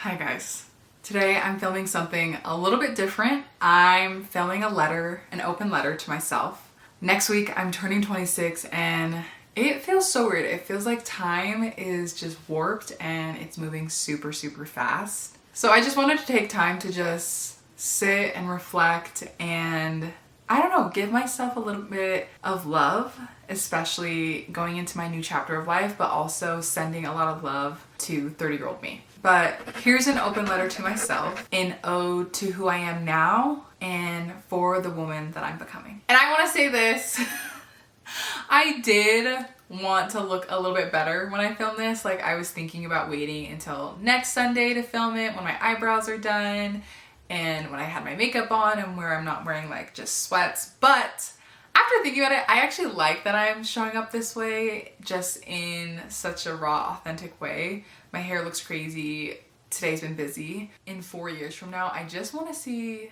Hi guys. Today I'm filming something a little bit different. I'm filming an open letter to myself. Next week I'm turning 26 and it feels so weird. It feels like time is just warped and it's moving super fast. So I just wanted to take time to just sit and reflect and, I don't know, give myself a little bit of love, especially going into my new chapter of life, but also sending a lot of love to 30-year-old me. But here's an open letter to myself, an ode to who I am now and for the woman that I'm becoming. And I want to say this, I did want to look a little bit better when I filmed this. Like, I was thinking about waiting until next Sunday to film it when my eyebrows are done and when I had my makeup on and where I'm not wearing like just sweats. But after thinking about it, I actually like that I'm showing up this way, just in such a raw, authentic way. My hair looks crazy. Today's been busy. In 4 years from now, I just want to see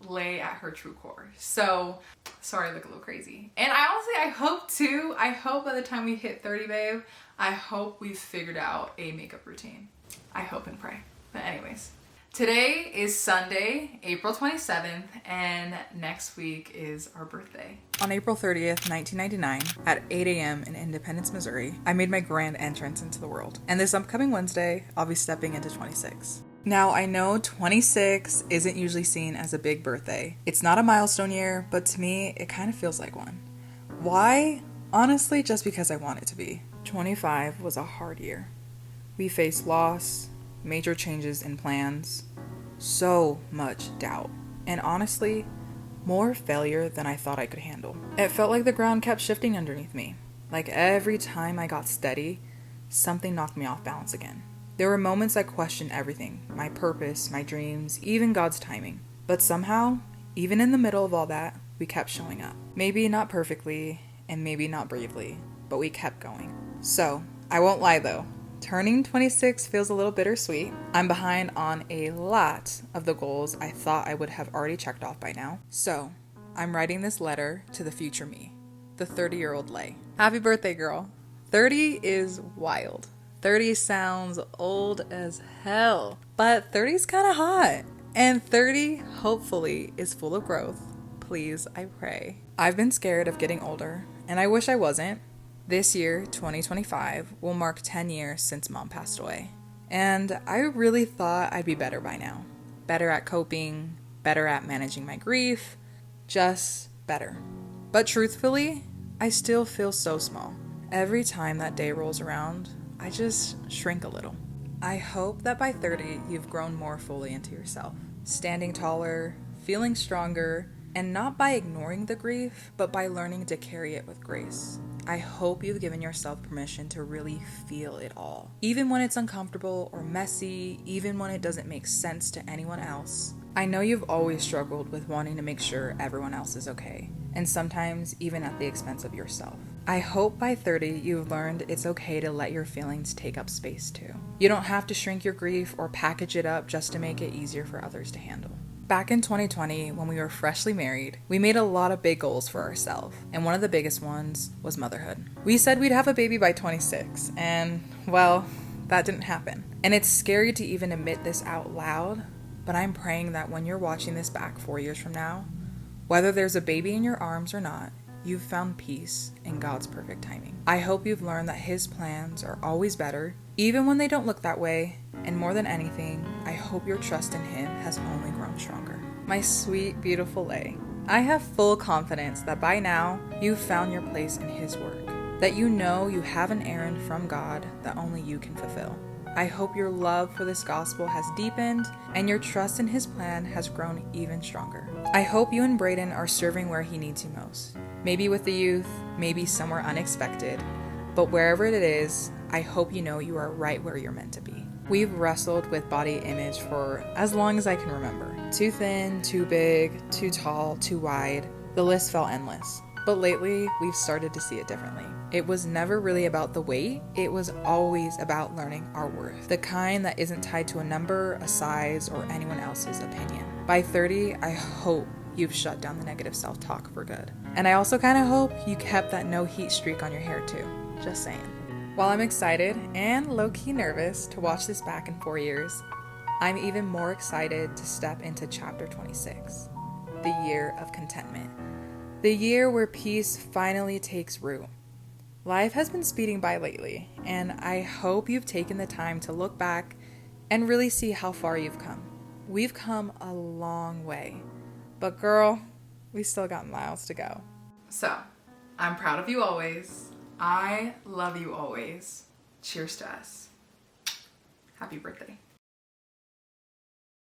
Lay at her true core. So, sorry I look a little crazy. And I hope by the time we hit 30, babe, I hope we've figured out a makeup routine. I hope and pray. But anyways, today is Sunday, April 27th, and next week is our birthday. On April 30th, 1999, at 8 a.m. in Independence, Missouri, I made my grand entrance into the world. And this upcoming Wednesday, I'll be stepping into 26. Now, I know 26 isn't usually seen as a big birthday. It's not a milestone year, but to me, it kind of feels like one. Why? Honestly, just because I want it to be. 25 was a hard year. We faced loss, major changes in plans, so much doubt, and honestly, more failure than I thought I could handle. It felt like the ground kept shifting underneath me. Like every time I got steady, something knocked me off balance again. There were moments I questioned everything, my purpose, my dreams, even God's timing. But somehow, even in the middle of all that, we kept showing up. Maybe not perfectly, and maybe not bravely, but we kept going. So, I won't lie though. Turning 26 feels a little bittersweet. I'm behind on a lot of the goals I thought I would have already checked off by now. So, I'm writing this letter to the future me, the 30-year-old Lay. Happy birthday, girl. 30 is wild. 30 sounds old as hell, but 30's kind of hot. And 30, hopefully, is full of growth. Please, I pray. I've been scared of getting older, and I wish I wasn't. This year, 2025, will mark 10 years since Mom passed away. And I really thought I'd be better by now. Better at coping, better at managing my grief, just better. But truthfully, I still feel so small. Every time that day rolls around, I just shrink a little. I hope that by 30, you've grown more fully into yourself, standing taller, feeling stronger, and not by ignoring the grief, but by learning to carry it with grace. I hope you've given yourself permission to really feel it all. Even when it's uncomfortable or messy, even when it doesn't make sense to anyone else. I know you've always struggled with wanting to make sure everyone else is okay, and sometimes even at the expense of yourself. I hope by 30 you've learned it's okay to let your feelings take up space too. You don't have to shrink your grief or package it up just to make it easier for others to handle. Back in 2020, when we were freshly married, we made a lot of big goals for ourselves, and one of the biggest ones was motherhood. We said we'd have a baby by 26, and, well, that didn't happen. And it's scary to even admit this out loud, but I'm praying that when you're watching this back 4 years from now, whether there's a baby in your arms or not, you've found peace in God's perfect timing. I hope you've learned that His plans are always better, even when they don't look that way, and more than anything, I hope your trust in Him has only grown stronger. My sweet, beautiful Lay, I have full confidence that by now, you've found your place in His work, that you know you have an errand from God that only you can fulfill. I hope your love for this gospel has deepened and your trust in His plan has grown even stronger. I hope you and Braden are serving where He needs you most. Maybe with the youth, maybe somewhere unexpected, but wherever it is, I hope you know you are right where you're meant to be. We've wrestled with body image for as long as I can remember. Too thin, too big, too tall, too wide. The list felt endless. But lately, we've started to see it differently. It was never really about the weight, it was always about learning our worth. The kind that isn't tied to a number, a size, or anyone else's opinion. By 30, I hope you've shut down the negative self-talk for good. And I also kind of hope you kept that no heat streak on your hair too. Just saying. While I'm excited and low-key nervous to watch this back in 4 years, I'm even more excited to step into chapter 26, the year of contentment, the year where peace finally takes root. Life has been speeding by lately, and I hope you've taken the time to look back and really see how far you've come. We've come a long way, but girl, we still got miles to go. So, I'm proud of you always. I love you always. Cheers to us. Happy birthday.